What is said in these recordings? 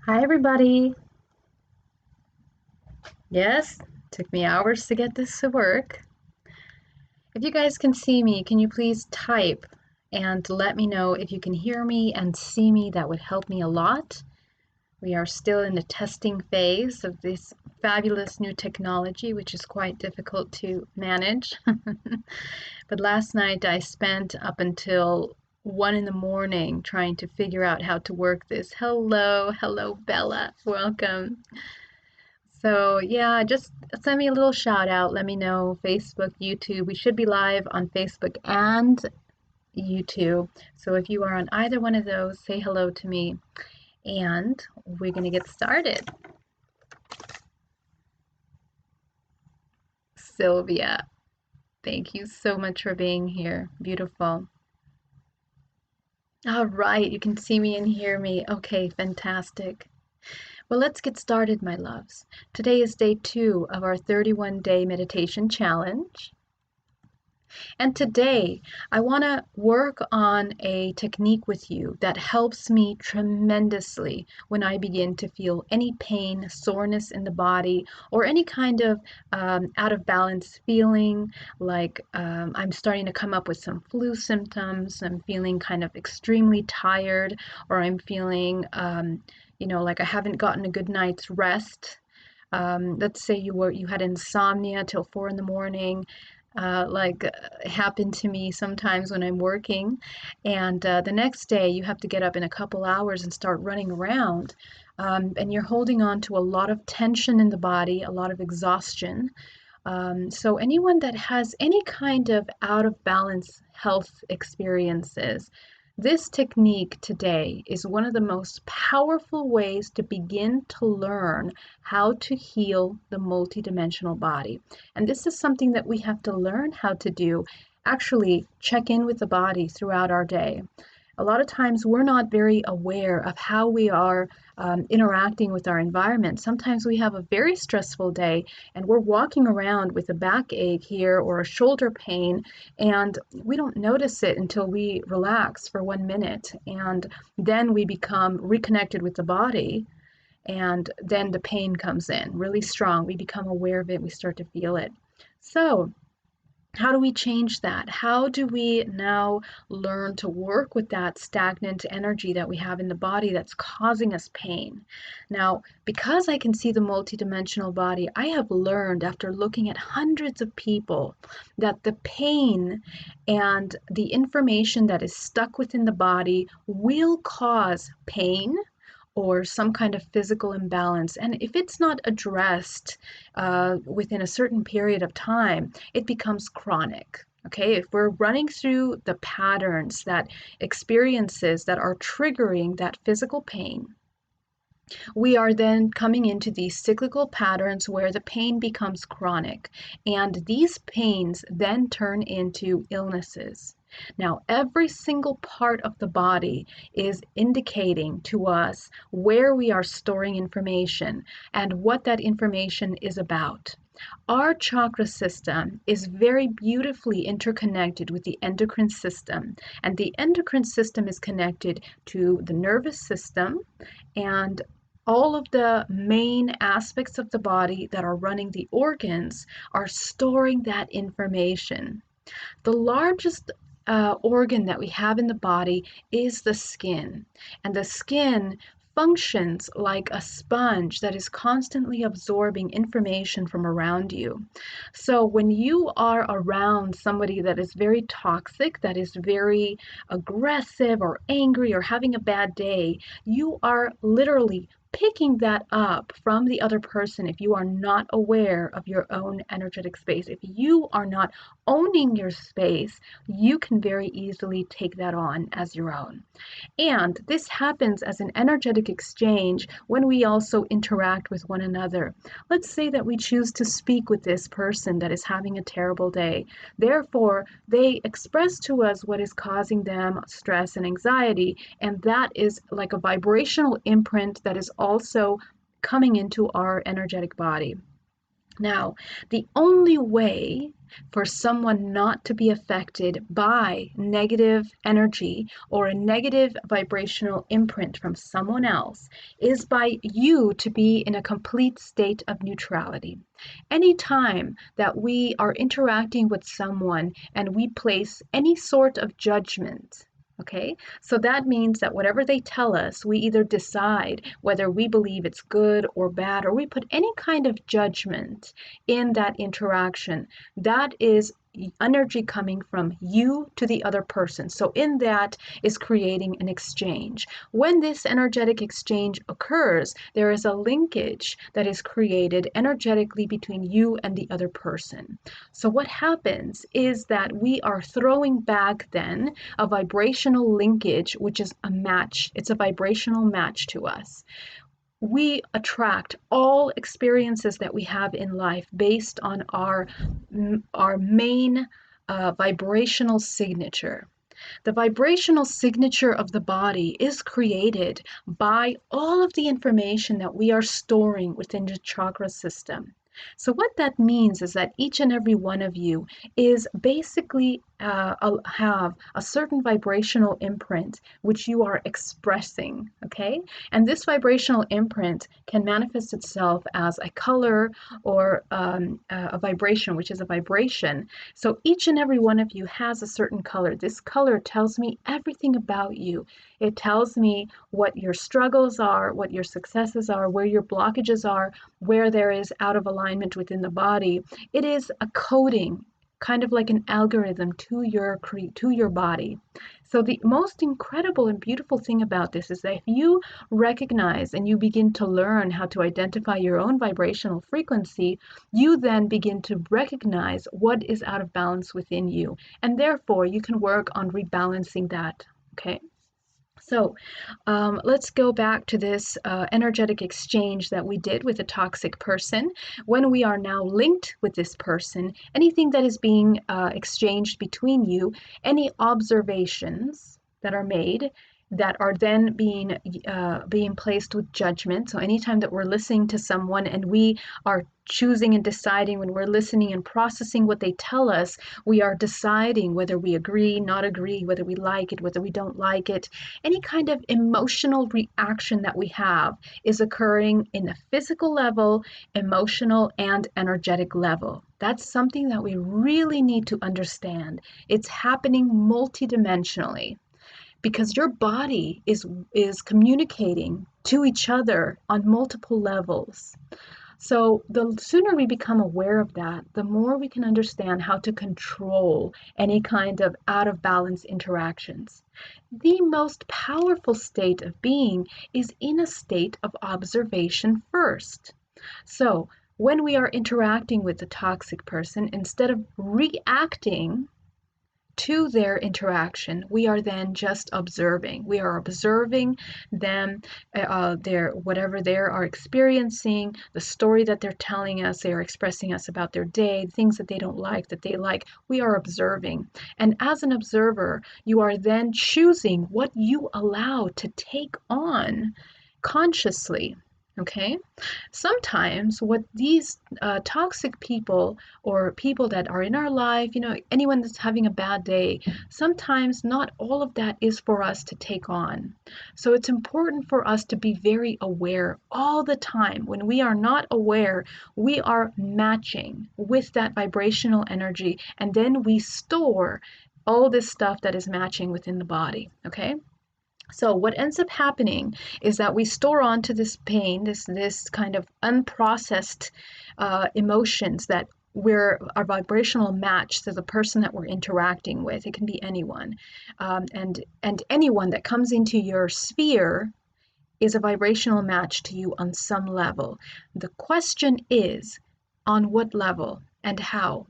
Hi, everybody. Yes, took me hours to get this to work. If you guys can see me, can you please type and let me know if you can hear me and see me? That would help me a lot. We are still in the testing phase of this fabulous new technology, which is quite difficult to manage. But last night I spent up until 1 in the morning trying to figure out how to work this. Hello, Bella. Welcome. So yeah, just send me a little shout out. Let me know Facebook, YouTube. We should be live on Facebook and YouTube. So if you are on either one of those, say hello to me and we're going to get started. Sylvia, thank you so much for being here. Beautiful. All right, you can see me and hear me. Okay, fantastic. Well, let's get started, my loves. Today is day 2 of our 31-day meditation challenge. And today, I want to work on a technique with you that helps me tremendously when I begin to feel any pain, soreness in the body, or any kind of out of balance feeling, like I'm starting to come up with some flu symptoms, I'm feeling kind of extremely tired, or I'm feeling, like I haven't gotten a good night's rest. Let's say you had insomnia till 4 in the morning, happened to me sometimes when I'm working, and the next day you have to get up in a couple hours and start running around, and you're holding on to a lot of tension in the body, a lot of exhaustion. So anyone that has any kind of out of balance health experiences, this technique today is one of the most powerful ways to begin to learn how to heal the multidimensional body. And this is something that we have to learn how to do, actually check in with the body throughout our day. A lot of times we're not very aware of how we are interacting with our environment. Sometimes we have a very stressful day and we're walking around with a backache here or a shoulder pain, and we don't notice it until we relax for 1 minute, and then we become reconnected with the body, and then the pain comes in really strong. We become aware of it, we start to feel it. So how do we change that? How do we now learn to work with that stagnant energy that we have in the body that's causing us pain? Now, because I can see the multidimensional body, I have learned after looking at hundreds of people that the pain and the information that is stuck within the body will cause pain or some kind of physical imbalance. And if it's not addressed within a certain period of time, it becomes chronic. Okay, if we're running through the patterns, that experiences that are triggering that physical pain, we are then coming into these cyclical patterns where the pain becomes chronic, and these pains then turn into illnesses. Now, every single part of the body is indicating to us where we are storing information and what that information is about. Our chakra system is very beautifully interconnected with the endocrine system, and the endocrine system is connected to the nervous system and all of the main aspects of the body that are running the organs are storing that information. The largest organ that we have in the body is the skin, and the skin functions like a sponge that is constantly absorbing information from around you. So when you are around somebody that is very toxic, that is very aggressive or angry or having a bad day, you are literally picking that up from the other person if you are not aware of your own energetic space. If you are not owning your space, you can very easily take that on as your own. And this happens as an energetic exchange when we also interact with one another. Let's say that we choose to speak with this person that is having a terrible day. Therefore, they express to us what is causing them stress and anxiety, and that is like a vibrational imprint that is also coming into our energetic body. Now, the only way for someone not to be affected by negative energy or a negative vibrational imprint from someone else is by you to be in a complete state of neutrality. Anytime that we are interacting with someone and we place any sort of judgment, okay? So that means that whatever they tell us, we either decide whether we believe it's good or bad, or we put any kind of judgment in that interaction. That is energy coming from you to the other person. So in that is creating an exchange. When this energetic exchange occurs, there is a linkage that is created energetically between you and the other person. So what happens is that we are throwing back then a vibrational linkage, which is a match. It's a vibrational match to us. We attract all experiences that we have in life based on our main vibrational signature. The vibrational signature of the body is created by all of the information that we are storing within the chakra system. So what that means is that each and every one of you is basically have a certain vibrational imprint which you are expressing, okay? And this vibrational imprint can manifest itself as a color or a vibration, which is a vibration. So each and every one of you has a certain color. This color tells me everything about you. It tells me what your struggles are, what your successes are, where your blockages are, where there is out of alignment within the body. It is a coding, kind of like an algorithm to your body. So the most incredible and beautiful thing about this is that if you recognize and you begin to learn how to identify your own vibrational frequency, you then begin to recognize what is out of balance within you. And therefore, you can work on rebalancing that, okay? So let's go back to this energetic exchange that we did with a toxic person. When we are now linked with this person, anything that is being exchanged between you, any observations that are made that are then being placed with judgment. So anytime that we're listening to someone and we are choosing and deciding, when we're listening and processing what they tell us, we are deciding whether we agree, not agree, whether we like it, whether we don't like it. Any kind of emotional reaction that we have is occurring in a physical level, emotional, and energetic level. That's something that we really need to understand. It's happening multidimensionally, because your body is communicating to each other on multiple levels. So the sooner we become aware of that, the more we can understand how to control any kind of out of balance interactions. The most powerful state of being is in a state of observation first. So when we are interacting with the toxic person, instead of reacting to their interaction, we are then just observing. We are observing them, their whatever they are experiencing, the story that they're telling us, they are expressing us about their day, things that they don't like, that they like. We are observing. And as an observer, you are then choosing what you allow to take on consciously. Okay? Sometimes what these toxic people or people that are in our life, anyone that's having a bad day, sometimes not all of that is for us to take on. So it's important for us to be very aware all the time. When we are not aware, we are matching with that vibrational energy, and then we store all this stuff that is matching within the body, okay? So what ends up happening is that we store onto this pain, this kind of unprocessed emotions that we're our vibrational match to the person that we're interacting with. It can be anyone, and anyone that comes into your sphere is a vibrational match to you on some level. The question is, on what level and how?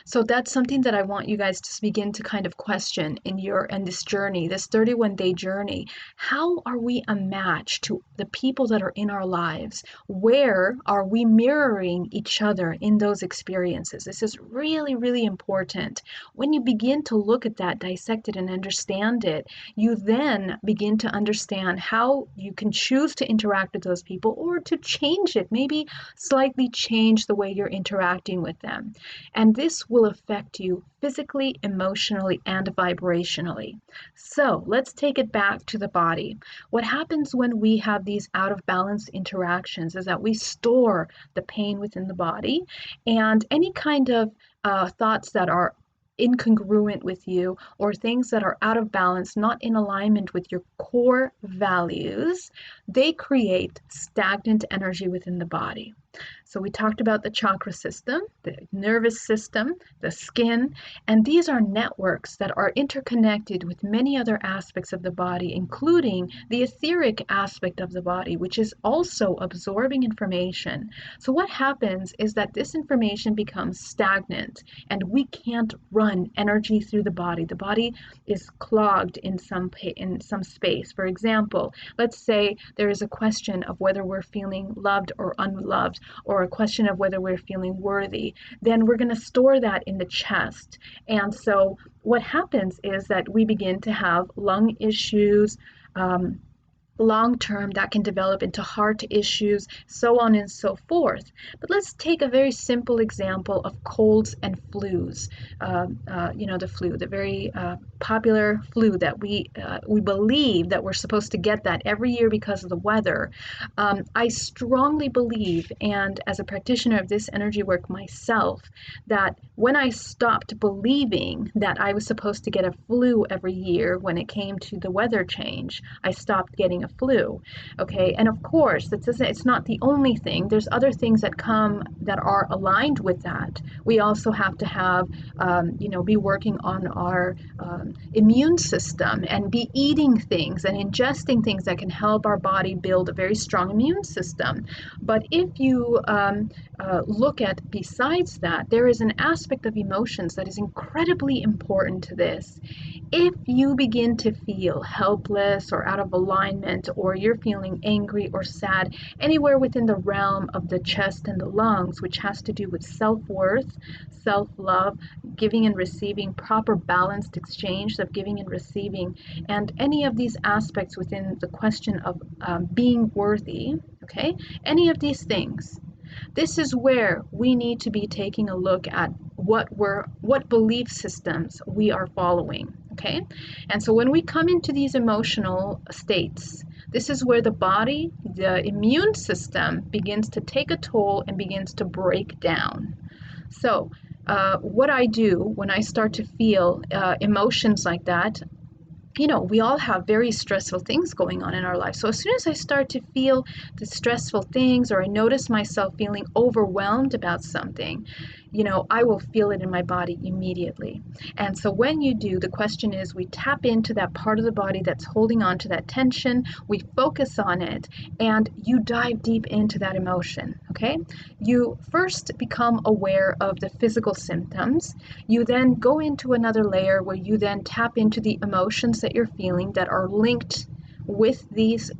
So that's something that I want you guys to begin to kind of question in this journey, this 31-day journey. How are we a match to the people that are in our lives? Where are we mirroring each other in those experiences? This is really, really important. When you begin to look at that, dissect it, and understand it, you then begin to understand how you can choose to interact with those people or to change it, maybe slightly change the way you're interacting with them. And this will affect you physically, emotionally, and vibrationally. So let's take it back to the body. What happens when we have these out of balance interactions is that we store the pain within the body, and any kind of thoughts that are incongruent with you or things that are out of balance, not in alignment with your core values, they create stagnant energy within the body. So we talked about the chakra system, the nervous system, the skin, and these are networks that are interconnected with many other aspects of the body, including the etheric aspect of the body, which is also absorbing information. So what happens is that this information becomes stagnant and we can't run energy through the body. The body is clogged in some space. For example, let's say there is a question of whether we're feeling loved or unloved, or a question of whether we're feeling worthy, then we're going to store that in the chest. And so what happens is that we begin to have lung issues, long term that can develop into heart issues, so on and so forth. But let's take a very simple example of colds and flus. The flu, the very popular flu that we believe that we're supposed to get that every year because of the weather. I strongly believe, and as a practitioner of this energy work myself, that when I stopped believing that I was supposed to get a flu every year when it came to the weather change, I stopped getting a flu. Okay, and of course, it's not the only thing. There's other things that come that are aligned with that. We also have to have, be working on our immune system and be eating things and ingesting things that can help our body build a very strong immune system. But if you look at besides that, there is an aspect of emotions that is incredibly important to this. If you begin to feel helpless or out of alignment, or you're feeling angry or sad, anywhere within the realm of the chest and the lungs, which has to do with self-worth, self-love, giving and receiving, proper balanced exchange of giving and receiving, and any of these aspects within the question of being worthy, okay, any of these things, this is where we need to be taking a look at what belief systems we are following, okay? And so when we come into these emotional states, this is where the body, the immune system begins to take a toll and begins to break down. So what I do when I start to feel emotions like that, we all have very stressful things going on in our life. So as soon as I start to feel the stressful things, or I notice myself feeling overwhelmed about something, I will feel it in my body immediately. And so when you do, the question is, we tap into that part of the body that's holding on to that tension, we focus on it, and you dive deep into that emotion, okay? You first become aware of the physical symptoms. You then go into another layer where you then tap into the emotions that you're feeling that are linked with these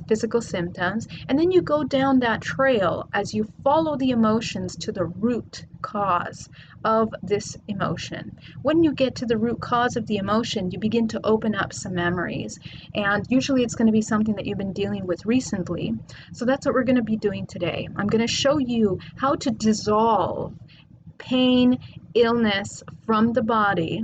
physical symptoms, and then you go down that trail as you follow the emotions to the root cause of this emotion. When you get to the root cause of the emotion, you begin to open up some memories, and usually it's going to be something that you've been dealing with recently. So that's what we're going to be doing today. I'm going to show you how to dissolve pain, illness from the body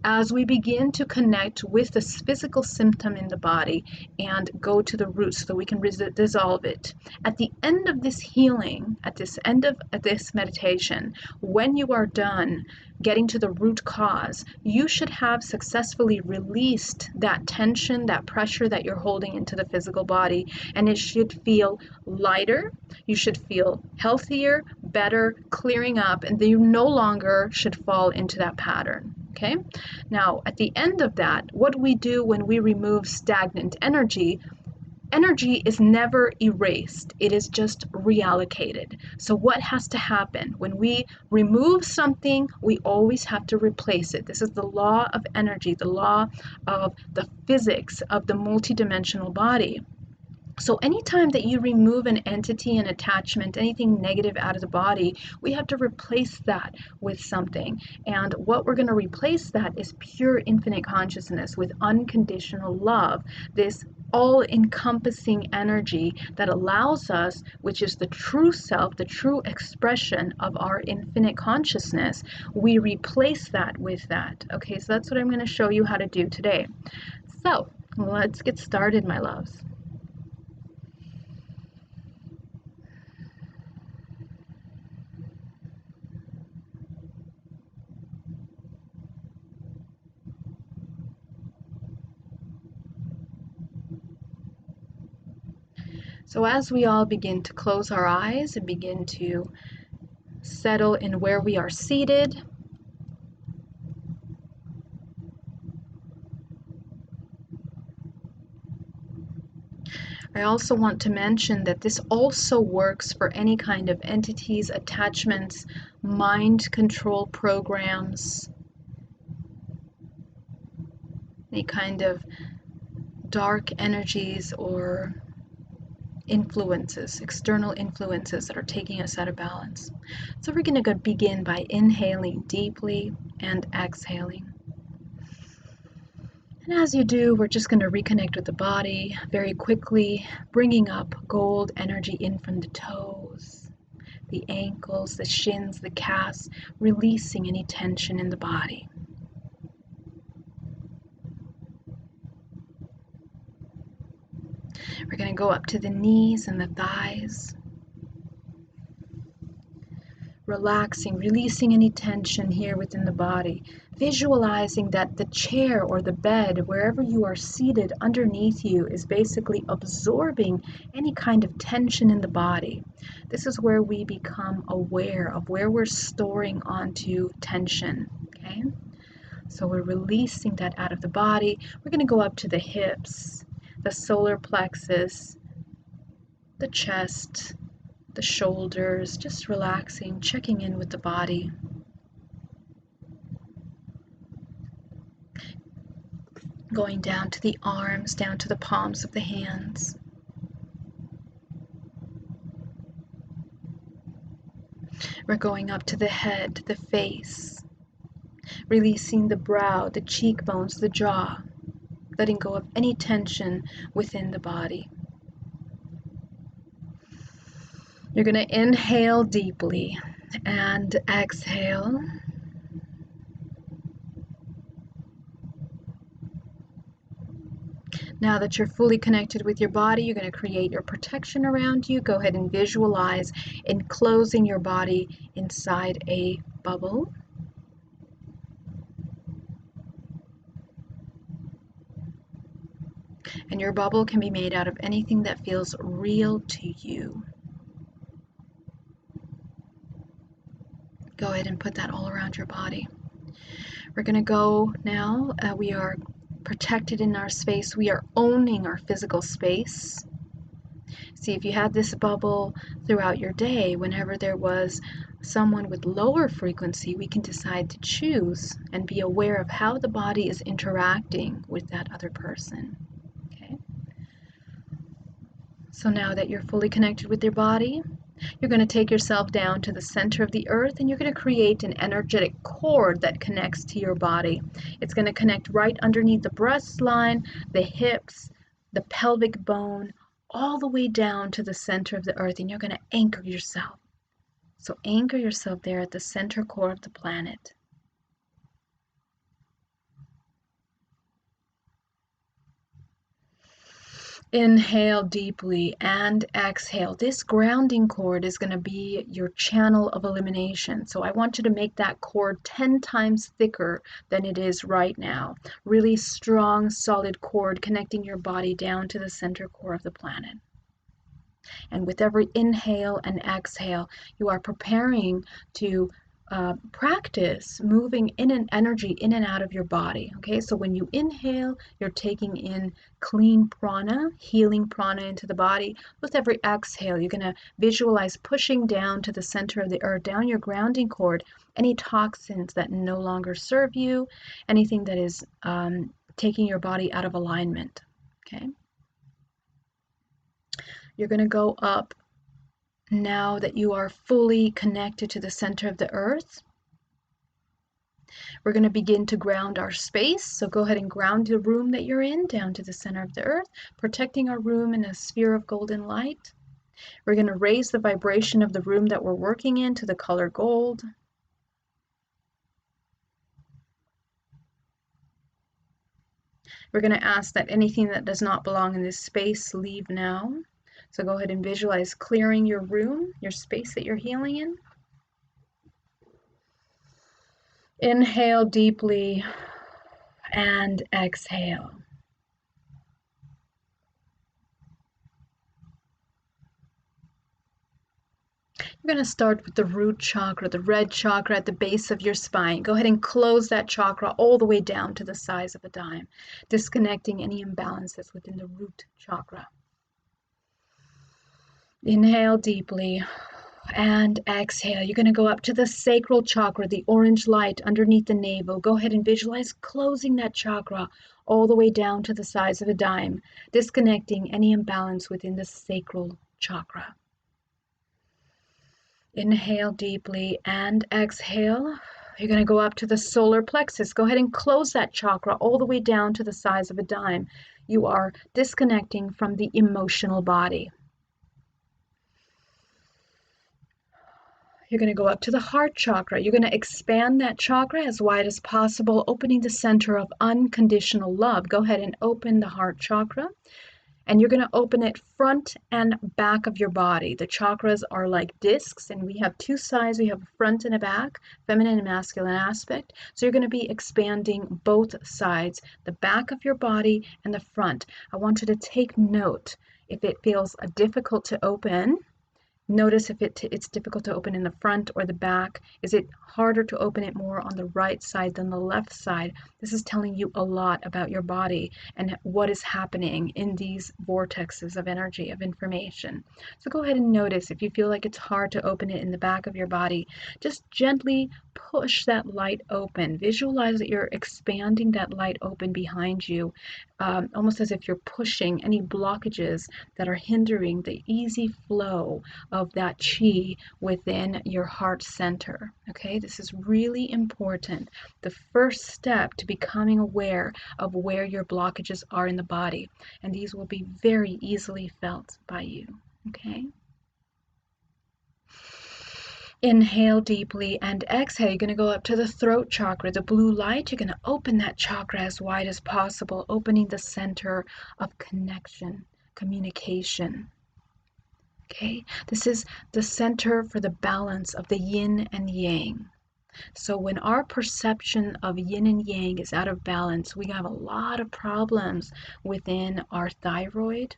as we begin to connect with this physical symptom in the body and go to the root so that we can dissolve it. At the end of this healing, at this end of this meditation, when you are done getting to the root cause, you should have successfully released that tension, that pressure that you're holding into the physical body, and it should feel lighter. You should feel healthier, better, clearing up, and you no longer should fall into that pattern. Okay? Now, at the end of that, what we do when we remove stagnant energy, Energy is never erased, it is just reallocated. So, what has to happen? When we remove something, we always have to replace it. This is the law of energy, the law of the physics of the multidimensional body. So anytime that you remove an entity, an attachment, anything negative out of the body, we have to replace that with something. And what we're going to replace that is pure infinite consciousness with unconditional love, this all-encompassing energy that allows us, which is the true self, the true expression of our infinite consciousness, we replace that with that. Okay, so that's what I'm going to show you how to do today. So let's get started, my loves. So as we all begin to close our eyes and begin to settle in where we are seated, I also want to mention that this also works for any kind of entities, attachments, mind control programs, any kind of dark energies or influences, external influences that are taking us out of balance. So we're going to begin by inhaling deeply and exhaling. And as you do, we're just going to reconnect with the body very quickly, bringing up gold energy in from the toes, the ankles, the shins, the calves, releasing any tension in the body. We're going to go up to the knees and the thighs, relaxing, releasing any tension here within the body, visualizing that the chair or the bed, wherever you are seated underneath you, is basically absorbing any kind of tension in the body. This is where we become aware of where we're storing onto tension, okay? So we're releasing that out of the body. We're going to go up to the hips, the solar plexus, the chest, the shoulders, just relaxing, checking in with the body. Going down to the arms, down to the palms of the hands. We're going up to the head, the face, releasing the brow, the cheekbones, the jaw, letting go of any tension within the body. You're going to inhale deeply and exhale. Now that you're fully connected with your body, you're going to create your protection around you. Go ahead and visualize enclosing your body inside a bubble. And your bubble can be made out of anything that feels real to you. Go ahead and put that all around your body. We're going to go now. We are protected in our space. We are owning our physical space. See, if you had this bubble throughout your day, whenever there was someone with lower frequency, we can decide to choose and be aware of how the body is interacting with that other person. Okay? So now that you're fully connected with your body, you're going to take yourself down to the center of the earth and you're going to create an energetic cord that connects to your body. It's going to connect right underneath the breast line, the hips, the pelvic bone, all the way down to the center of the earth, and you're going to anchor yourself. So anchor yourself there at the center core of the planet. Inhale deeply and exhale. This grounding cord is going to be your channel of elimination. So I want you to make that cord 10 times thicker than it is right now. Really strong, solid cord connecting your body down to the center core of the planet. And with every inhale and exhale, you are preparing to practice moving in an energy in and out of your body. Okay, so when you inhale, you're taking in clean prana, healing prana into the body. With every exhale, you're going to visualize pushing down to the center of the earth, down your grounding cord, any toxins that no longer serve you, anything that is taking your body out of alignment. Okay, you're going to go up now that you are fully connected to the center of the earth. We're going to begin to ground our space. So go ahead and ground the room that you're in down to the center of the earth, protecting our room in a sphere of golden light. We're going to raise the vibration of the room that we're working in to the color gold. We're going to ask that anything that does not belong in this space leave now. So go ahead and visualize clearing your room, your space that you're healing in. Inhale deeply and exhale. You're going to start with the root chakra, the red chakra at the base of your spine. Go ahead and close that chakra all the way down to the size of a dime, disconnecting any imbalances within the root chakra. Inhale deeply and exhale. You're going to go up to the sacral chakra, the orange light underneath the navel. Go ahead and visualize closing that chakra all the way down to the size of a dime, disconnecting any imbalance within the sacral chakra. Inhale deeply and exhale. You're going to go up to the solar plexus. Go ahead and close that chakra all the way down to the size of a dime. You are disconnecting from the emotional body. You're going to go up to the heart chakra. You're going to expand that chakra as wide as possible, opening the center of unconditional love. Go ahead and open the heart chakra. And you're going to open it front and back of your body. The chakras are like discs, and we have two sides. We have a front and a back, feminine and masculine aspect. So you're going to be expanding both sides, the back of your body and the front. I want you to take note. If it feels difficult to open, notice if it's difficult to open in the front or the back. Is it harder to open it more on the right side than the left side? This is telling you a lot about your body and what is happening in these vortexes of energy, of information. So go ahead and notice if you feel like it's hard to open it in the back of your body. Just gently push that light open. Visualize that you're expanding that light open behind you, almost as if you're pushing any blockages that are hindering the easy flow of that chi within your heart center. Okay, this is really important. The first step to becoming aware of where your blockages are in the body, and these will be very easily felt by you. Okay. Inhale deeply and exhale. You're going to go up to the throat chakra, the blue light. You're going to open that chakra as wide as possible, opening the center of connection, communication. Okay, this is the center for the balance of the yin and yang. So when our perception of yin and yang is out of balance, we have a lot of problems within our thyroid,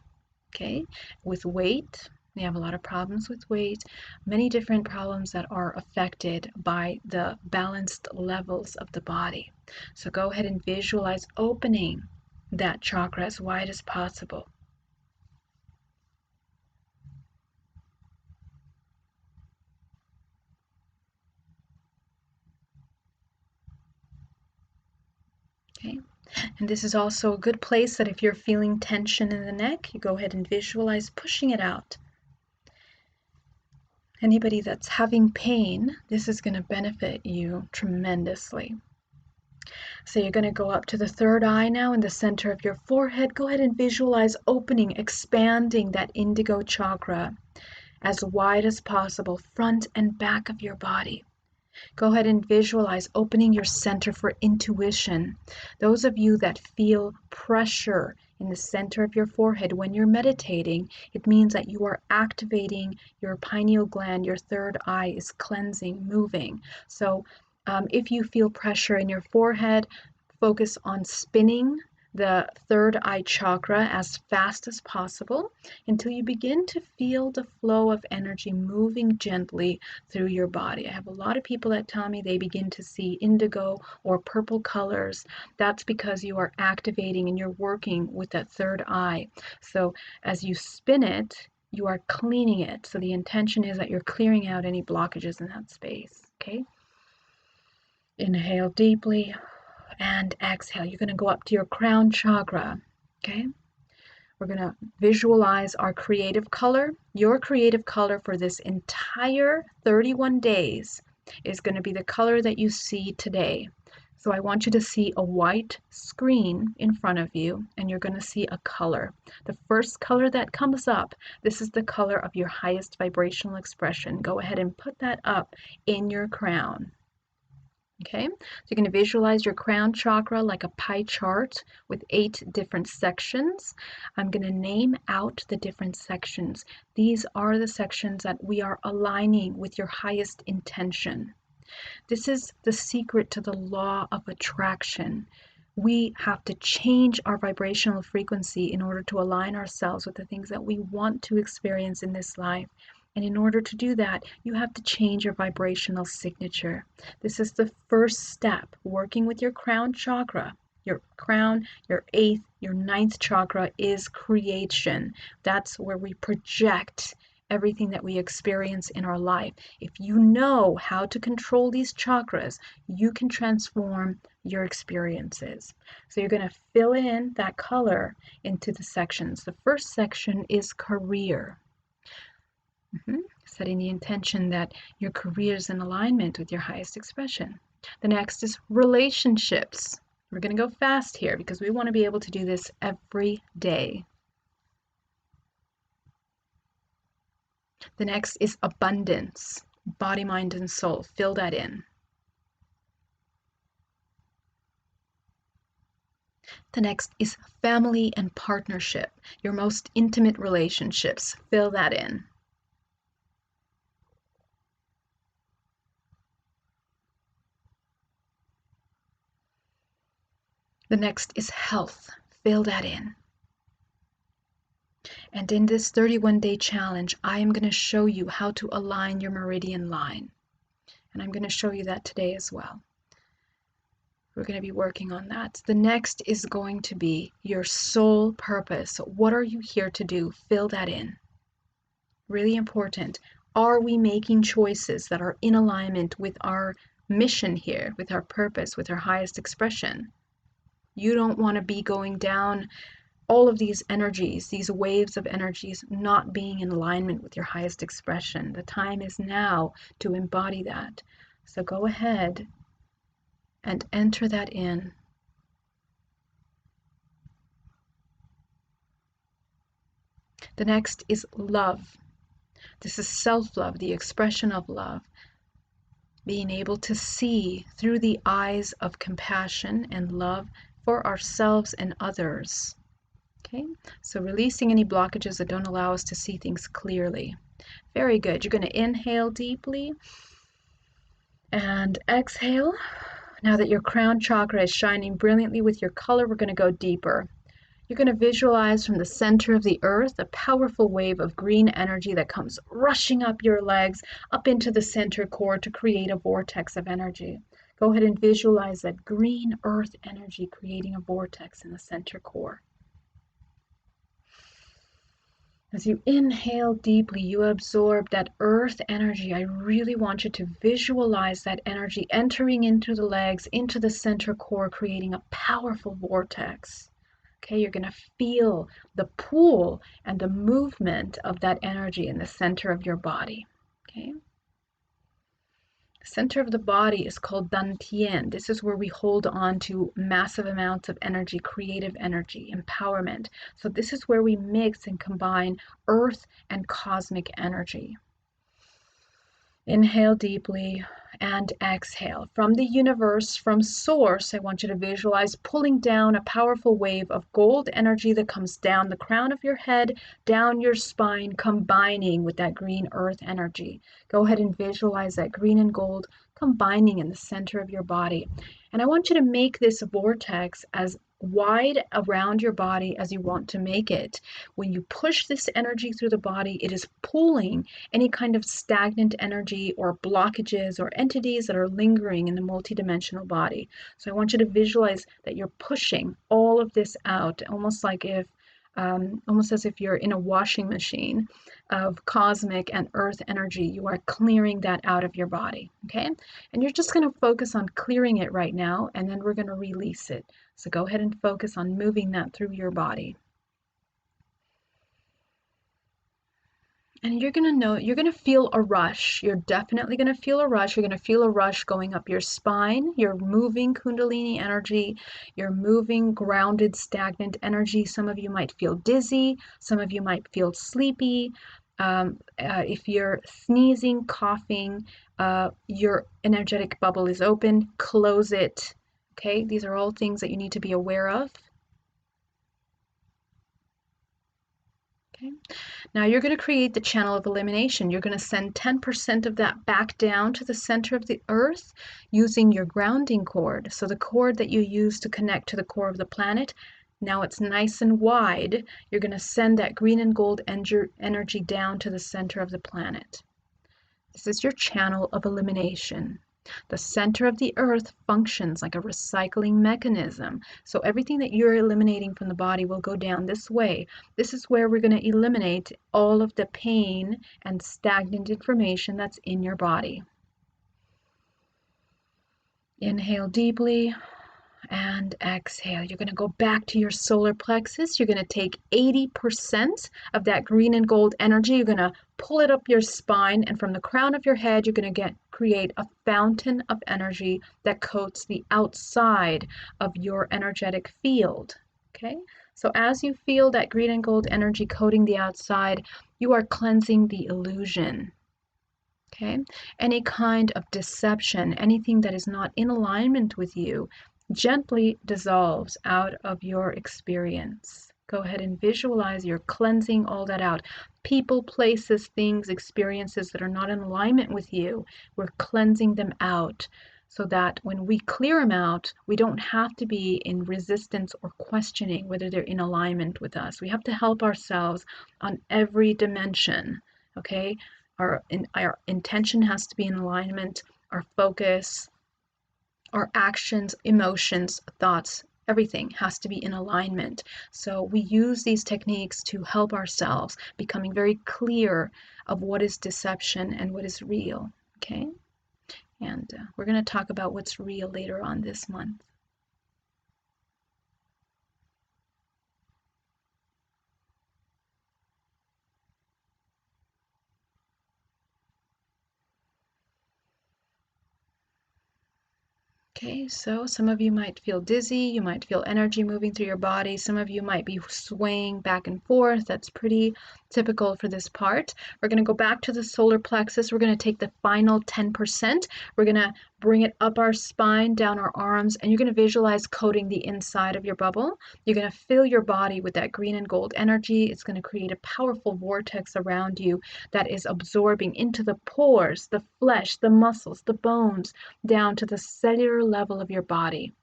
okay, with weight. We have a lot of problems with weight, many different problems that are affected by the balanced levels of the body. So go ahead and visualize opening that chakra as wide as possible. Okay, and this is also a good place that if you're feeling tension in the neck, you go ahead and visualize pushing it out. Anybody that's having pain, this is going to benefit you tremendously. So you're going to go up to the third eye now in the center of your forehead. Go ahead and visualize opening, expanding that indigo chakra as wide as possible, front and back of your body. Go ahead and visualize opening your center for intuition. Those of you that feel pressure in the center of your forehead when you're meditating, it means that you are activating your pineal gland, your third eye is cleansing, moving. So if you feel pressure in your forehead, focus on spinning the third eye chakra as fast as possible until you begin to feel the flow of energy moving gently through your body. I have a lot of people that tell me they begin to see indigo or purple colors. That's because you are activating and you're working with that third eye. So as you spin it, you are cleaning it. So the intention is that you're clearing out any blockages in that space. Okay? Inhale deeply and exhale. You're going to go up to your crown chakra. Okay? We're going to visualize our creative color. Your creative color for this entire 31 days is going to be the color that you see today. So I want you to see a white screen in front of you, and you're going to see a color. The first color that comes up, this is the color of your highest vibrational expression. Go ahead and put that up in your crown. Okay, so you're going to visualize your crown chakra like a pie chart with 8 different sections. I'm going to name out the different sections. These are the sections that we are aligning with your highest intention. This is the secret to the law of attraction. We have to change our vibrational frequency in order to align ourselves with the things that we want to experience in this life. And in order to do that, you have to change your vibrational signature. This is the first step, working with your crown chakra. Your crown, your 8th, your 9th chakra is creation. That's where we project everything that we experience in our life. If you know how to control these chakras, you can transform your experiences. So you're going to fill in that color into the sections. The first section is career. Setting the intention that your career is in alignment with your highest expression. The next is relationships. We're going to go fast here because we want to be able to do this every day. The next is abundance, body, mind, and soul. Fill that in. The next is family and partnership, your most intimate relationships. Fill that in. The next is health. Fill that in. And in this 31-day challenge, I am going to show you how to align your meridian line. And I'm going to show you that today as well. We're going to be working on that. The next is going to be your soul purpose. What are you here to do? Fill that in. Really important. Are we making choices that are in alignment with our mission here, with our purpose, with our highest expression? You don't want to be going down all of these energies, these waves of energies, not being in alignment with your highest expression. The time is now to embody that. So go ahead and enter that in. The next is love. This is self-love, the expression of love. Being able to see through the eyes of compassion and love for ourselves and others. Okay, so releasing any blockages that don't allow us to see things clearly. Very good. You're going to inhale deeply and exhale. Now that your crown chakra is shining brilliantly with your color, we're going to go deeper. You're going to visualize from the center of the earth a powerful wave of green energy that comes rushing up your legs, up into the center core to create a vortex of energy. Go ahead and visualize that green earth energy creating a vortex in the center core. As you inhale deeply, you absorb that earth energy. I really want you to visualize that energy entering into the legs, into the center core, creating a powerful vortex. Okay, you're going to feel the pull and the movement of that energy in the center of your body. Okay. The center of the body is called Dantian. This is where we hold on to massive amounts of energy, creative energy, empowerment. So this is where we mix and combine earth and cosmic energy. Inhale deeply and exhale. From the universe, from source, I want you to visualize pulling down a powerful wave of gold energy that comes down the crown of your head, down your spine, combining with that green earth energy. Go ahead and visualize that green and gold combining in the center of your body. And I want you to make this vortex as wide around your body as you want to make it. When you push this energy through the body, it is pulling any kind of stagnant energy or blockages or entities that are lingering in the multidimensional body. So I want you to visualize that you're pushing all of this out, almost as if you're in a washing machine of cosmic and earth energy. You are clearing that out of your body, okay? And you're just going to focus on clearing it right now, and then we're going to release it. So go ahead and focus on moving that through your body. And you're going to feel a rush. You're definitely going to feel a rush. You're going to feel a rush going up your spine. You're moving Kundalini energy. You're moving grounded, stagnant energy. Some of you might feel dizzy. Some of you might feel sleepy. If you're sneezing, coughing, your energetic bubble is open, close it. Okay, these are all things that you need to be aware of. Okay. Now you're going to create the channel of elimination. You're going to send 10% of that back down to the center of the earth using your grounding cord. So the cord that you use to connect to the core of the planet, now it's nice and wide. You're going to send that green and gold energy down to the center of the planet. This is your channel of elimination. The center of the earth functions like a recycling mechanism. So everything that you're eliminating from the body will go down this way. This is where we're going to eliminate all of the pain and stagnant information that's in your body. Inhale deeply and exhale. You're going to go back to your solar plexus. You're going to take 80% of that green and gold energy. You're going to pull it up your spine, and from the crown of your head, you're going to create a fountain of energy that coats the outside of your energetic field. Okay? So as you feel that green and gold energy coating the outside, you are cleansing the illusion. Okay? Any kind of deception, anything that is not in alignment with you, gently dissolves out of your experience. Go ahead and visualize you're cleansing all that out. People, places, things, experiences that are not in alignment with you, we're cleansing them out so that when we clear them out, we don't have to be in resistance or questioning whether they're in alignment with us. We have to help ourselves on every dimension, okay? Our intention has to be in alignment, our focus, our actions, emotions, thoughts, everything has to be in alignment. So we use these techniques to help ourselves becoming very clear of what is deception and what is real, okay? And we're going to talk about what's real later on this month. Okay, so some of you might feel dizzy, you might feel energy moving through your body, some of you might be swaying back and forth. That's pretty typical for this part. We're going to go back to the solar plexus. We're going to take the final 10%. We're going to bring it up our spine, down our arms, and you're going to visualize coating the inside of your bubble. You're going to fill your body with that green and gold energy. It's going to create a powerful vortex around you that is absorbing into the pores, the flesh, the muscles, the bones, down to the cellular level of your body.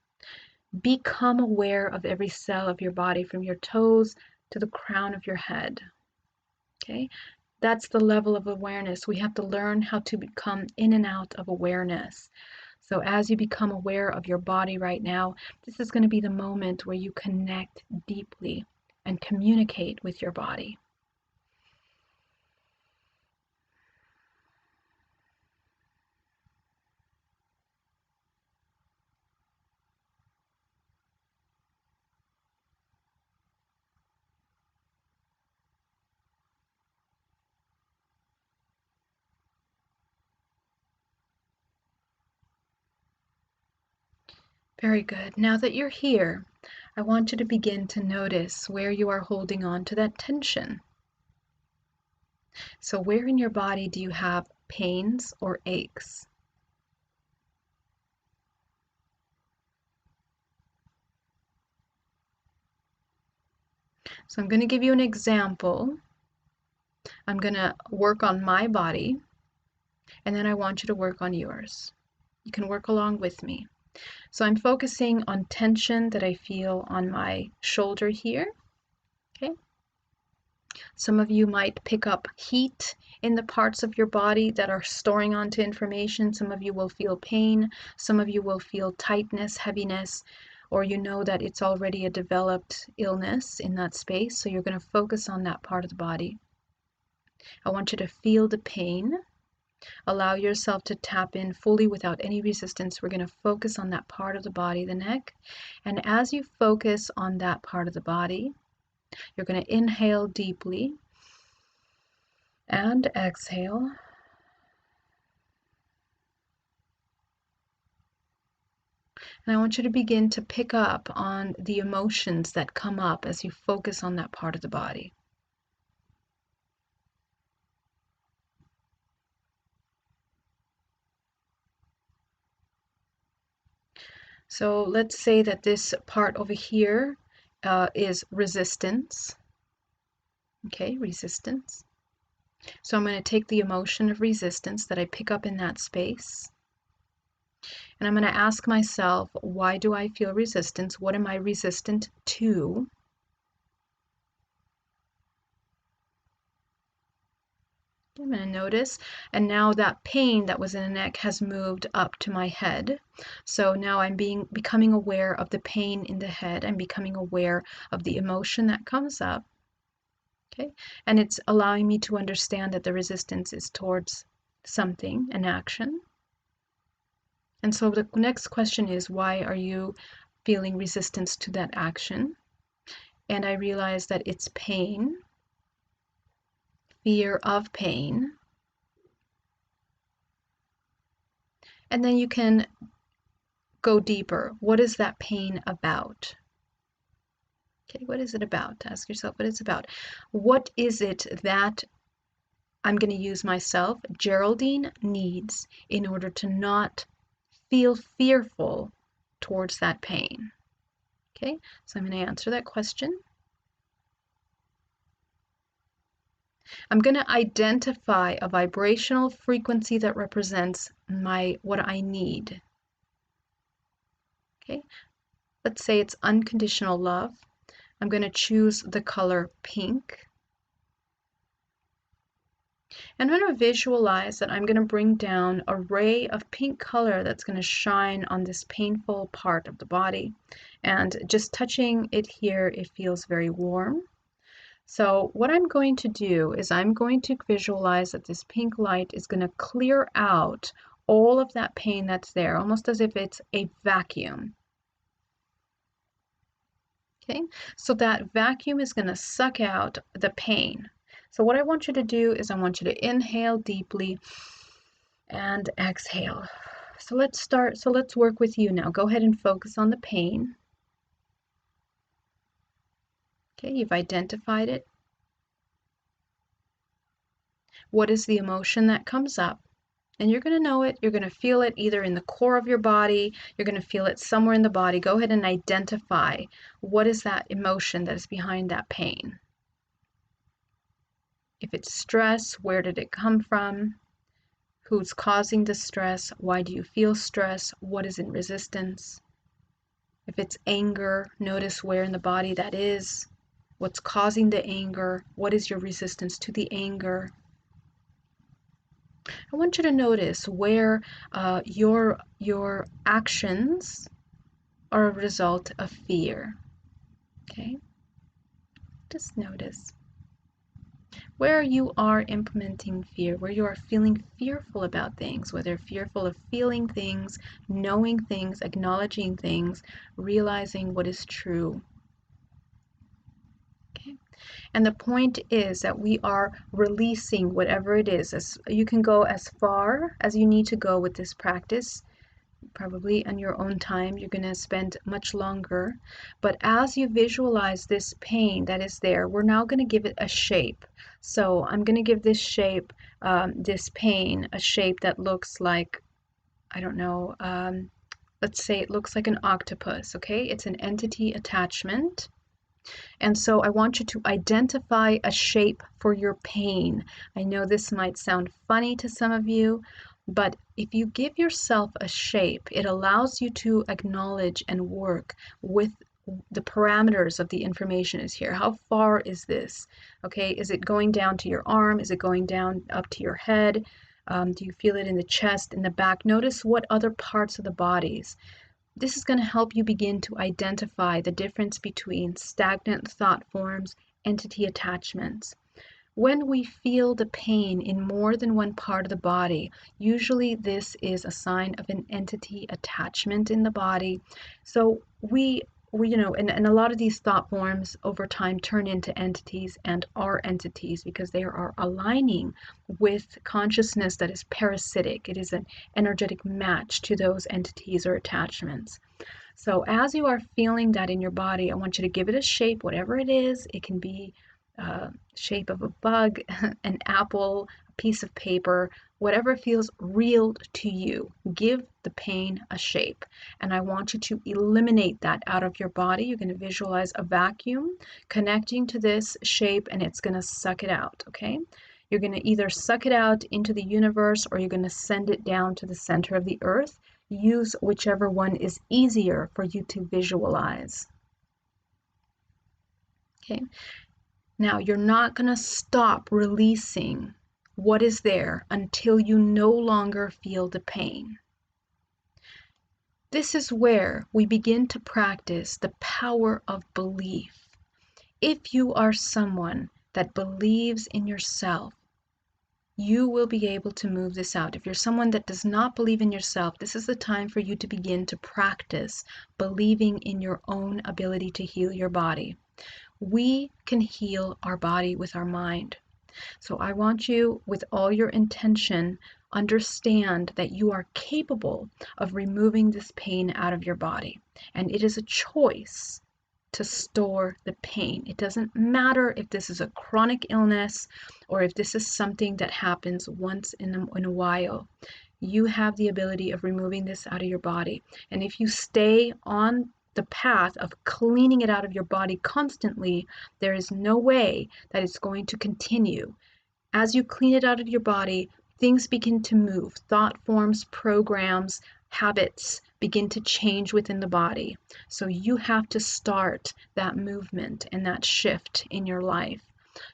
Become aware of every cell of your body from your toes to the crown of your head. Okay? That's the level of awareness. We have to learn how to become in and out of awareness. So as you become aware of your body right now, this is going to be the moment where you connect deeply and communicate with your body. Very good. Now that you're here, I want you to begin to notice where you are holding on to that tension. So where in your body do you have pains or aches? So I'm going to give you an example. I'm going to work on my body, and then I want you to work on yours. You can work along with me. So I'm focusing on tension that I feel on my shoulder here. Okay. Some of you might pick up heat in the parts of your body that are storing onto information. Some of you will feel pain. Some of you will feel tightness, heaviness, or you know that it's already a developed illness in that space. So you're going to focus on that part of the body. I want you to feel the pain. Allow yourself to tap in fully without any resistance. We're going to focus on that part of the body, the neck. And as you focus on that part of the body, you're going to inhale deeply and exhale. And I want you to begin to pick up on the emotions that come up as you focus on that part of the body. So let's say that this part over here is resistance. Okay, resistance. So I'm going to take the emotion of resistance that I pick up in that space. And I'm going to ask myself, why do I feel resistance? What am I resistant to? I'm going to notice, and now that pain that was in the neck has moved up to my head. So now I'm becoming aware of the pain in the head. I'm becoming aware of the emotion that comes up. Okay, and it's allowing me to understand that the resistance is towards something, an action. And so the next question is, why are you feeling resistance to that action? And I realize that it's pain, fear of pain. And then you can go deeper. What is that pain about? Okay, what is it about? Ask yourself what it's about. What is it that I'm going to use myself, Geraldine, needs in order to not feel fearful towards that pain? Okay, so I'm going to answer that question. I'm going to identify a vibrational frequency that represents what I need. Okay, let's say it's unconditional love. I'm going to choose the color pink. And I'm going to visualize that I'm going to bring down a ray of pink color that's going to shine on this painful part of the body. And just touching it here, it feels very warm. So what I'm going to do is I'm going to visualize that this pink light is going to clear out all of that pain that's there, almost as if it's a vacuum. Okay, so that vacuum is going to suck out the pain. So what I want you to do is I want you to inhale deeply and exhale. So let's work with you now. Go ahead and focus on the pain. Okay, you've identified it. What is the emotion that comes up? And you're going to know it. You're going to feel it either in the core of your body. You're going to feel it somewhere in the body. Go ahead and identify what is that emotion that is behind that pain. If it's stress, where did it come from? Who's causing the stress? Why do you feel stress? What is in resistance? If it's anger, notice where in the body that is. What's causing the anger? What is your resistance to the anger? I want you to notice where your actions are a result of fear. Okay? Just notice where you are implementing fear, where you are feeling fearful about things, whether fearful of feeling things, knowing things, acknowledging things, realizing what is true. Okay? And the point is that we are releasing whatever it is. You can go as far as you need to go with this practice. Probably on your own time, you're going to spend much longer. But as you visualize this pain that is there, we're now going to give it a shape. So I'm going to give this shape, this pain, a shape that looks like, I don't know, let's say it looks like an octopus, okay? It's an entity attachment. And so I want you to identify a shape for your pain. I know this might sound funny to some of you, But if you give yourself a shape, it allows you to acknowledge and work with the parameters of the information is here. How far is this? Okay, is it going down to your arm? Is it going down up to your head? Do you feel it in the chest, in the back? Notice what other parts of the bodies. This is going to help you begin to identify the difference between stagnant thought forms, entity attachments. When we feel the pain in more than one part of the body, usually this is a sign of an entity attachment in the body. So and a lot of these thought forms over time turn into entities and are entities because they are aligning with consciousness that is parasitic. It is an energetic match to those entities or attachments. So as you are feeling that in your body, I want you to give it a shape, whatever it is. It can be shape of a bug, an apple, a piece of paper, whatever feels real to you. Give the pain a shape. And I want you to eliminate that out of your body. You're going to visualize a vacuum connecting to this shape and it's going to suck it out, okay? You're going to either suck it out into the universe or you're going to send it down to the center of the earth. Use whichever one is easier for you to visualize. Okay. Now, you're not going to stop releasing what is there until you no longer feel the pain. This is where we begin to practice the power of belief. If you are someone that believes in yourself, you will be able to move this out. If you're someone that does not believe in yourself, this is the time for you to begin to practice believing in your own ability to heal your body. We can heal our body with our mind. So I want you, with all your intention, understand that you are capable of removing this pain out of your body. And it is a choice to store the pain. It doesn't matter if this is a chronic illness or if this is something that happens once in a while. You have the ability of removing this out of your body. And if you stay on the path of cleaning it out of your body constantly, there is no way that it's going to continue. As you clean it out of your body, things begin to move. Thought forms, programs, habits begin to change within the body. So you have to start that movement and that shift in your life.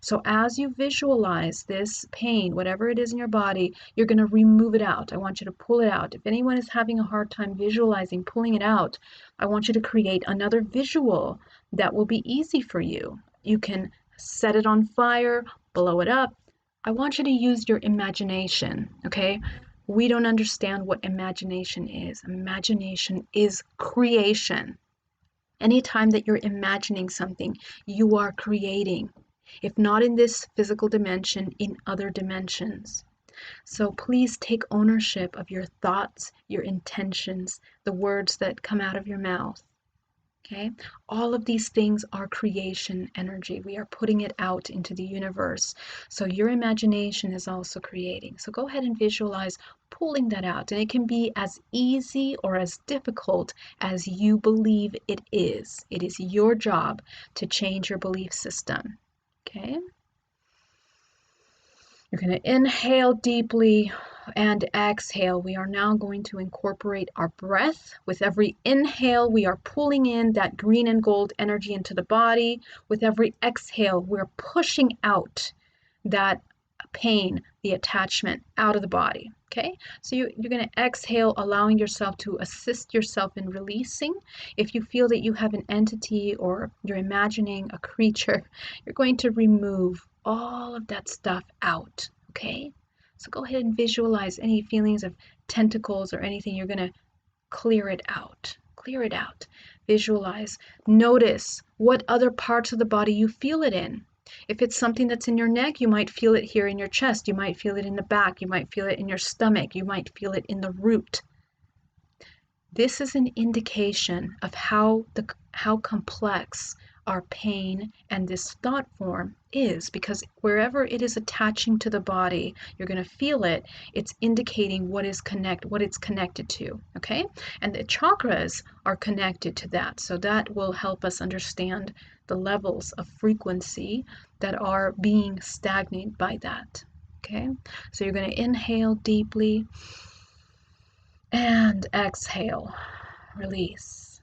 So as you visualize this pain, whatever it is in your body, you're going to remove it out. I want you to pull it out. If anyone is having a hard time visualizing pulling it out, I want you to create another visual that will be easy for you. You can set it on fire, blow it up. I want you to use your imagination, okay? We don't understand what imagination is. Imagination is creation. Anytime that you're imagining something, you are creating. If not in this physical dimension, in other dimensions. So please take ownership of your thoughts, your intentions, the words that come out of your mouth. Okay, all of these things are creation energy. We are putting it out into the universe. So your imagination is also creating. So go ahead and visualize pulling that out. And it can be as easy or as difficult as you believe it is. It is your job to change your belief system. Okay. You're going to inhale deeply and exhale. We are now going to incorporate our breath. With every inhale, we are pulling in that green and gold energy into the body. With every exhale, we're pushing out that pain, the attachment out of the body. Okay, so you're going to exhale, allowing yourself to assist yourself in releasing. If you feel that you have an entity or you're imagining a creature, you're going to remove all of that stuff out. Okay, so go ahead and visualize any feelings of tentacles or anything. You're going to clear it out. Clear it out. Visualize. Notice what other parts of the body you feel it in. If it's something that's in your neck, you might feel it here in your chest. You might feel it in the back. You might feel it in your stomach. You might feel it in the root. This is an indication of how complex our pain and this thought form is, because wherever it is attaching to the body, you're going to feel it. It's indicating what it's connected to. Okay, and the chakras are connected to that, so that will help us understand the levels of frequency that are being stagnated by that. Okay, so you're going to inhale deeply and exhale, release.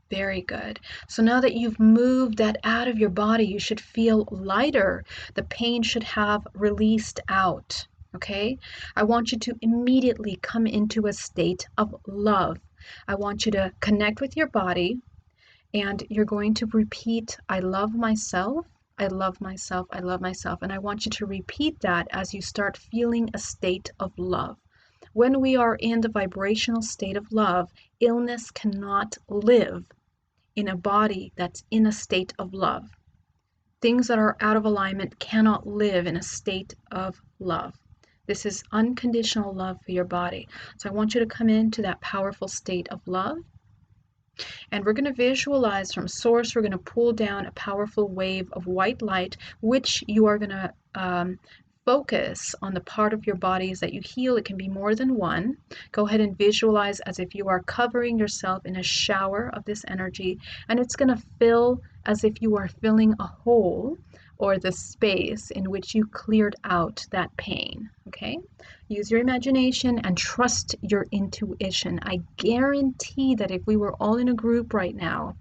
Very good. So now that you've moved that out of your body, you should feel lighter. The pain should have released out. Okay? I want you to immediately come into a state of love. I want you to connect with your body, and you're going to repeat, I love myself. I love myself. I love myself. And I want you to repeat that as you start feeling a state of love. When we are in the vibrational state of love, illness cannot live in a body that's in a state of love. Things that are out of alignment cannot live in a state of love. This is unconditional love for your body. So I want you to come into that powerful state of love. And we're going to visualize from source, we're going to pull down a powerful wave of white light, which you are going to focus on the part of your bodies that you heal. It can be more than one. Go ahead and visualize as if you are covering yourself in a shower of this energy, and it's going to fill as if you are filling a hole or the space in which you cleared out that pain. Okay? Use your imagination and trust your intuition. I guarantee that if we were all in a group right now,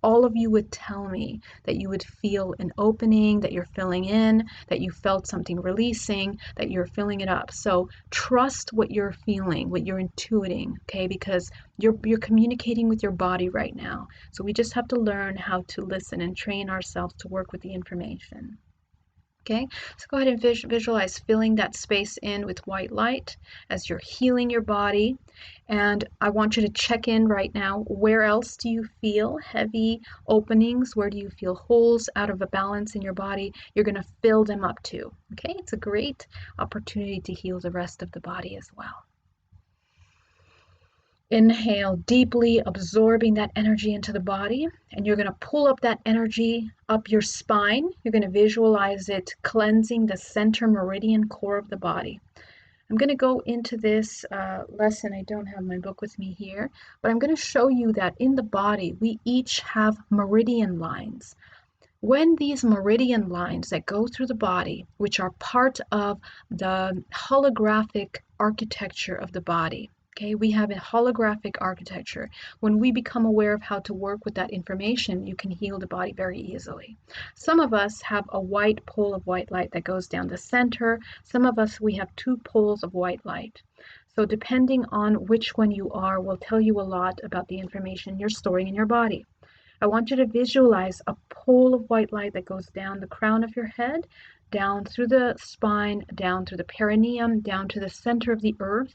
all of you would tell me that you would feel an opening, that you're filling in, that you felt something releasing, that you're filling it up. So trust what you're feeling, what you're intuiting, okay? Because you're communicating with your body right now. So we just have to learn how to listen and train ourselves to work with the information. Okay, so go ahead and visualize filling that space in with white light as you're healing your body. And I want you to check in right now. Where else do you feel heavy openings? Where do you feel holes out of a balance in your body? You're going to fill them up too. Okay, it's a great opportunity to heal the rest of the body as well. Inhale deeply, absorbing that energy into the body, and you're going to pull up that energy up your spine. You're going to visualize it cleansing the center meridian core of the body. I'm going to go into this lesson. I don't have my book with me here, but I'm going to show you that in the body, we each have meridian lines. When these meridian lines that go through the body, which are part of the holographic architecture of the body, okay, we have a holographic architecture. When we become aware of how to work with that information, you can heal the body very easily. Some of us have a white pole of white light that goes down the center. Some of us, we have two poles of white light. So depending on which one you are will tell you a lot about the information you're storing in your body. I want you to visualize a pole of white light that goes down the crown of your head, down through the spine, down through the perineum, down to the center of the earth.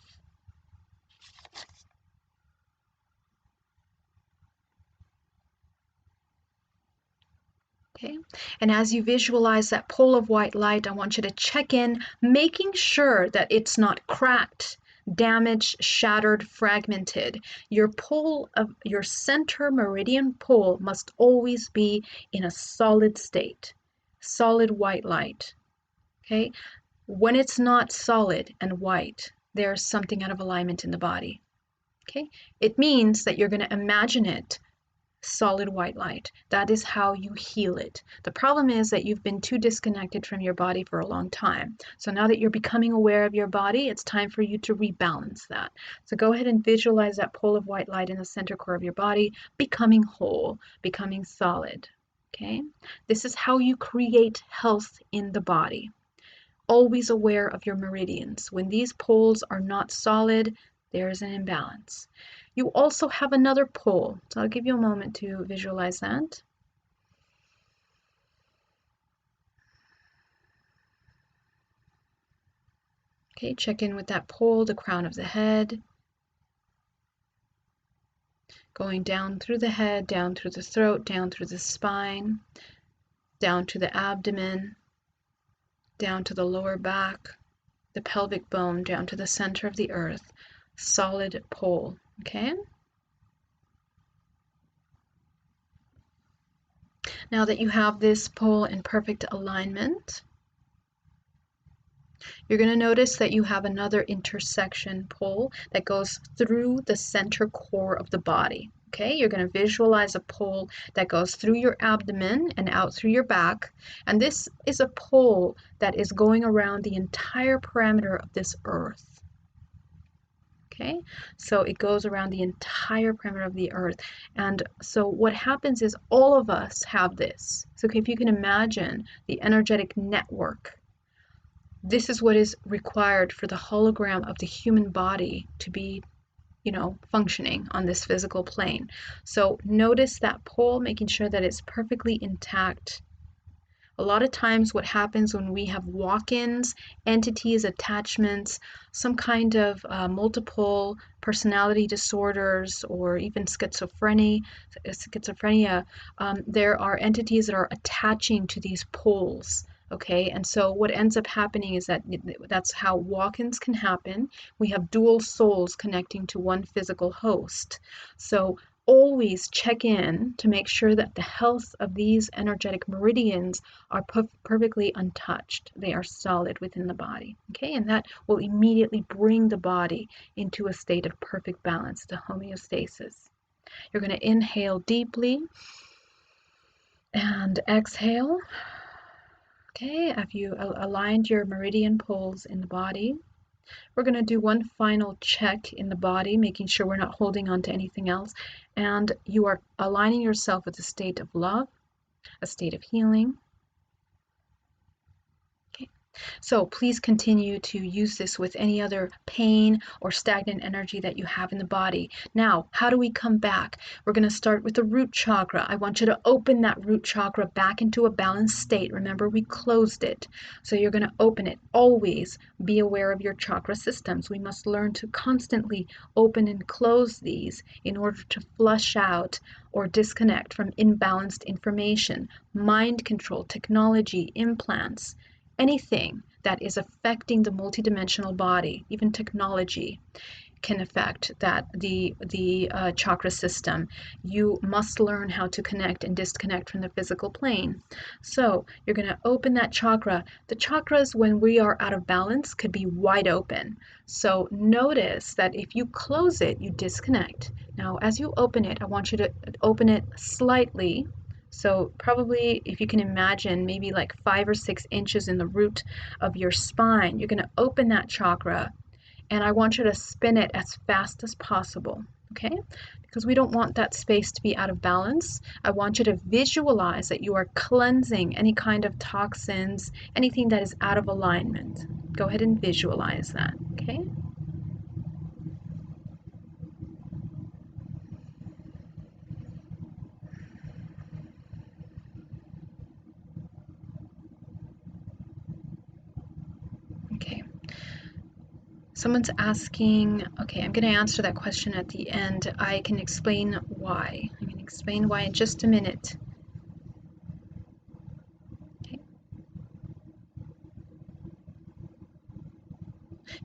Okay, and as you visualize that pole of white light, I want you to check in, making sure that it's not cracked, damaged, shattered, fragmented. Your pole of your center meridian pole must always be in a solid state, solid white light. Okay, when it's not solid and white, there's something out of alignment in the body. Okay, it means that you're going to imagine it solid white light. That is how you heal it. The problem is that you've been too disconnected from your body for a long time. So now that you're becoming aware of your body, it's time for you to rebalance that. So go ahead and visualize that pole of white light in the center core of your body, becoming whole, becoming solid. Okay? This is how you create health in the body. Always aware of your meridians. When these poles are not solid, there is an imbalance. You also have another pole, so I'll give you a moment to visualize that. Okay, check in with that pole, the crown of the head, going down through the head, down through the throat, down through the spine, down to the abdomen, down to the lower back, the pelvic bone, down to the center of the earth. Solid pole, okay? Now that you have this pole in perfect alignment, you're going to notice that you have another intersection pole that goes through the center core of the body. Okay, you're going to visualize a pole that goes through your abdomen and out through your back. And this is a pole that is going around the entire perimeter of this earth. Okay, so it goes around the entire perimeter of the earth. And so what happens is all of us have this. So if you can imagine the energetic network, this is what is required for the hologram of the human body to be, functioning on this physical plane. So notice that pole, making sure that it's perfectly intact. A lot of times what happens when we have walk-ins, entities, attachments, some kind of multiple personality disorders, or even schizophrenia, there are entities that are attaching to these poles. Okay, and so what ends up happening is that's how walk-ins can happen. We have dual souls connecting to one physical host. So always check in to make sure that the health of these energetic meridians are perfectly untouched. They are solid within the body. Okay, and that will immediately bring the body into a state of perfect balance, the homeostasis. You're going to inhale deeply and exhale. Okay, have you aligned your meridian poles in the body? We're going to do one final check in the body, making sure we're not holding on to anything else. And you are aligning yourself with a state of love, a state of healing. Okay. So please continue to use this with any other pain or stagnant energy that you have in the body. Now, how do we come back? We're going to start with the root chakra. I want you to open that root chakra back into a balanced state. Remember, we closed it. So you're going to open it. Always be aware of your chakra systems. We must learn to constantly open and close these in order to flush out or disconnect from imbalanced information, mind control, technology, implants, anything that is affecting the multidimensional body. Even technology can affect the chakra system. You must learn how to connect and disconnect from the physical plane. So you're going to open that chakra. The chakras, when we are out of balance, could be wide open. So notice that if you close it, you disconnect. Now, as you open it, I want you to open it slightly. So probably, if you can imagine, maybe like 5 or 6 inches in the root of your spine, you're going to open that chakra, and I want you to spin it as fast as possible, okay? Because we don't want that space to be out of balance. I want you to visualize that you are cleansing any kind of toxins, anything that is out of alignment. Go ahead and visualize that, okay? Okay. Someone's asking, okay, I'm going to answer that question at the end. I can explain why. I'm going to explain why in just a minute. Okay.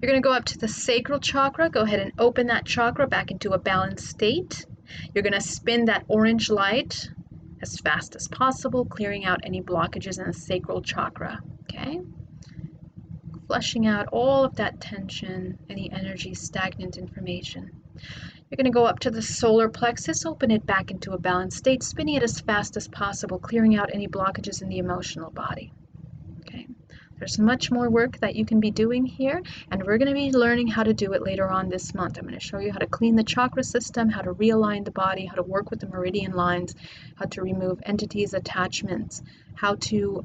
You're going to go up to the sacral chakra. Go ahead and open that chakra back into a balanced state. You're going to spin that orange light as fast as possible, clearing out any blockages in the sacral chakra. Okay? Flushing out all of that tension, any energy, stagnant information. You're going to go up to the solar plexus, open it back into a balanced state, spinning it as fast as possible, clearing out any blockages in the emotional body. Okay? There's much more work that you can be doing here, and we're going to be learning how to do it later on this month. I'm going to show you how to clean the chakra system, how to realign the body, how to work with the meridian lines, how to remove entities, attachments, how to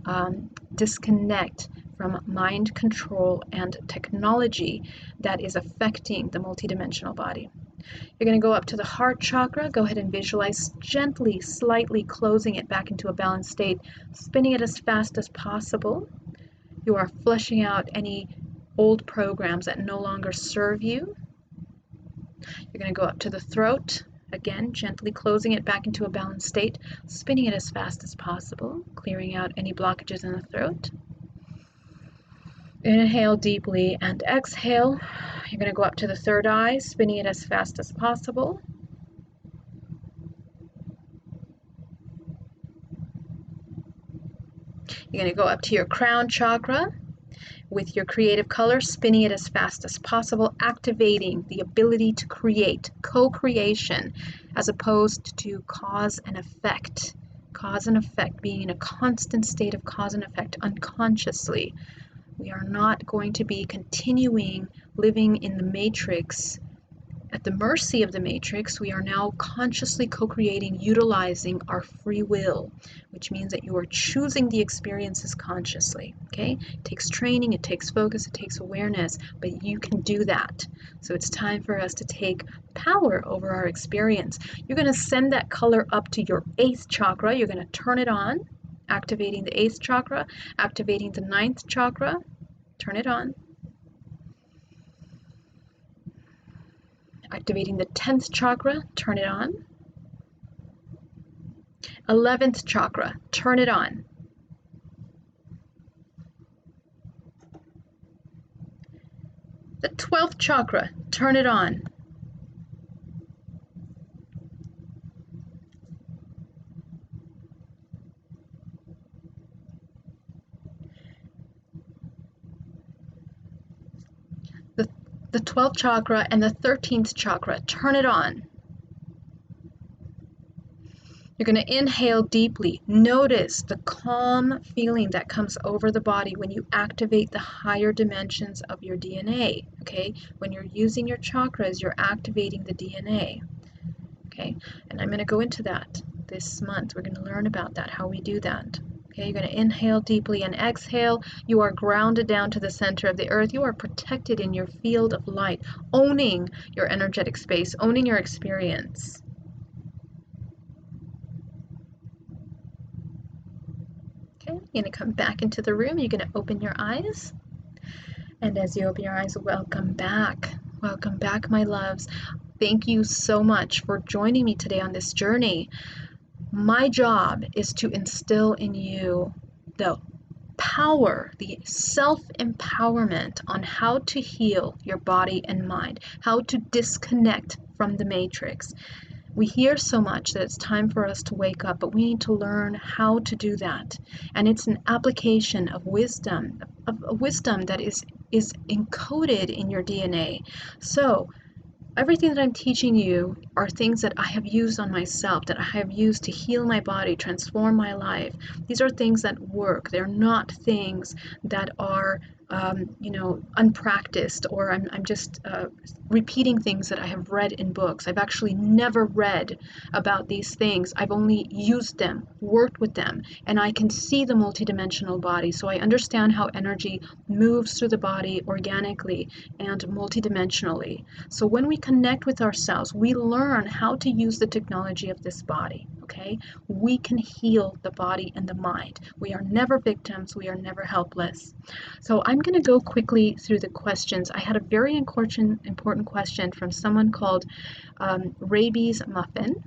disconnect from mind control and technology that is affecting the multidimensional body. You're going to go up to the heart chakra. Go ahead and visualize gently, slightly closing it back into a balanced state, spinning it as fast as possible. You are flushing out any old programs that no longer serve you. You're going to go up to the throat. Again, gently closing it back into a balanced state, spinning it as fast as possible, clearing out any blockages in the throat. Inhale deeply and exhale. You're going to go up to the third eye, spinning it as fast as possible. You're going to go up to your crown chakra. with your creative color, spinning it as fast as possible, activating the ability to create, co-creation, as opposed to cause and effect. Cause and effect, being in a constant state of cause and effect unconsciously. We are not going to be continuing living in the matrix at the mercy of the matrix. We are now consciously co-creating, utilizing our free will, which means that you are choosing the experiences consciously. Okay? It takes training, it takes focus, it takes awareness, but you can do that. So it's time for us to take power over our experience. You're going to send that color up to your 8th chakra. You're going to turn it on, activating the 8th chakra, activating the 9th chakra. Turn it on. Activating the 10th chakra, turn it on. 11th chakra, turn it on. The 12th chakra, turn it on. The 12th chakra and the 13th chakra, turn it on. You're going to inhale deeply. Notice the calm feeling that comes over the body when you activate the higher dimensions of your DNA. Okay? When you're using your chakras, you're activating the DNA. Okay? And I'm going to go into that this month. We're going to learn about that, how we do that. Okay, you're going to inhale deeply and exhale. You are grounded down to the center of the earth. You are protected in your field of light, owning your energetic space, owning your experience. Okay, you're going to come back into the room. You're going to open your eyes. And as you open your eyes, welcome back. Welcome back, my loves. Thank you so much for joining me today on this journey. My job is to instill in you the power, the self-empowerment on how to heal your body and mind, how to disconnect from the matrix. We hear so much that it's time for us to wake up, but we need to learn how to do that. And it's an application of wisdom, of wisdom that is encoded in your DNA. So everything that I'm teaching you are things that I have used on myself, that I have used to heal my body, transform my life. These are things that work. They're not things that are, unpracticed, or I'm just repeating things that I have read in books. I've actually never read about these things. I've only used them, worked with them, and I can see the multidimensional body. So I understand how energy moves through the body organically and multidimensionally. So when we connect with ourselves, we learn how to use the technology of this body. Okay? We can heal the body and the mind. We are never victims. We are never helpless. So I'm going to go quickly through the questions. I had a very important question from someone called Rabies Muffin.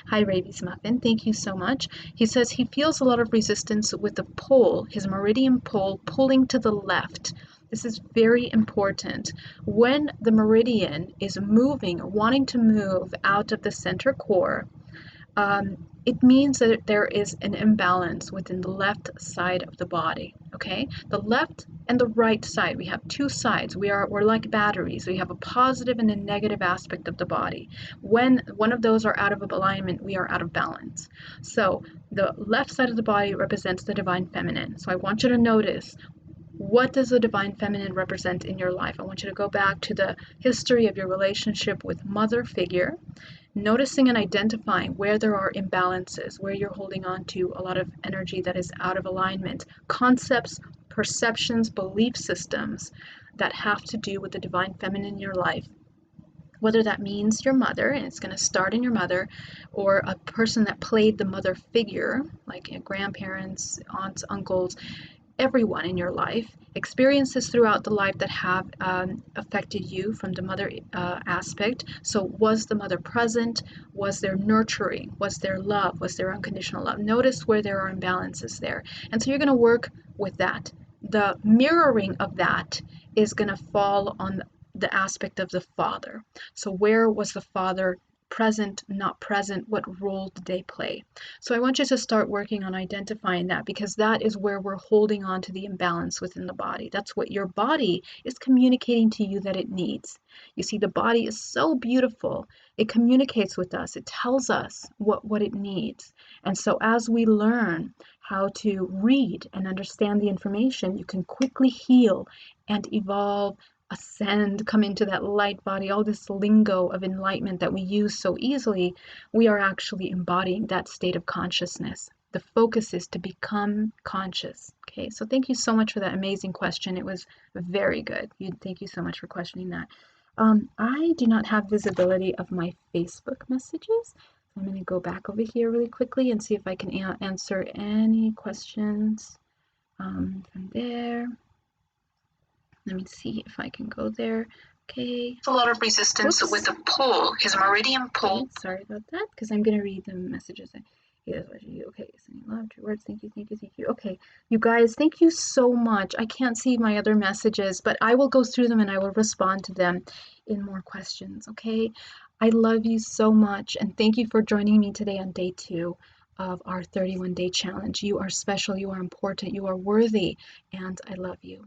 Hi, Rabies Muffin. Thank you so much. He says he feels a lot of resistance with the pole, his meridian pole, pulling to the left. This is very important. When the meridian is moving, wanting to move out of the center core, it means that there is an imbalance within the left side of the body. Okay, the left and the right side, we have two sides. We're like batteries. We have a positive and a negative aspect of the body. When one of those are out of alignment, we are out of balance. So the left side of the body represents the divine feminine. So I want you to notice, what does the divine feminine represent in your life? I want you to go back to the history of your relationship with mother figure, noticing and identifying where there are imbalances, where you're holding on to a lot of energy that is out of alignment, concepts, perceptions, belief systems that have to do with the divine feminine in your life. Whether that means your mother, and it's going to start in your mother, or a person that played the mother figure, like grandparents, aunts, uncles, everyone in your life, experiences throughout the life that have affected you from the mother aspect. So was the mother present? Was there nurturing? Was there love? Was there unconditional love? Notice where there are imbalances there. And so you're going to work with that. The mirroring of that is going to fall on the aspect of the father. So where was the father present, not present? What role did they play? So I want you to start working on identifying that, because that is where we're holding on to the imbalance within the body. That's what your body is communicating to you that it needs. You see, the body is so beautiful. It communicates with us. It tells us what it needs. And so as we learn how to read and understand the information, you can quickly heal and evolve, ascend, come into that light body, all this lingo of enlightenment that we use so easily. We are actually embodying that state of consciousness. The focus is to become conscious. Okay, so thank you so much for that amazing question. It was very good. Thank you so much for questioning that. I do not have visibility of my Facebook messages. I'm going to go back over here really quickly and see if I can answer any questions from there. Let me see if I can go there. Okay. A lot of resistance with the pull, his meridian pull. Okay, sorry about that, because I'm going to read the messages. Okay, sending love, true words. Thank you, thank you, thank you. Okay, you guys, thank you so much. I can't see my other messages, but I will go through them and I will respond to them in more questions. Okay, I love you so much, and thank you for joining me today on day 2 of our 31-day challenge. You are special, you are important, you are worthy, and I love you.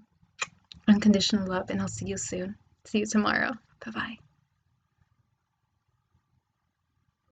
Unconditional love, and I'll see you soon. See you tomorrow. Bye-bye.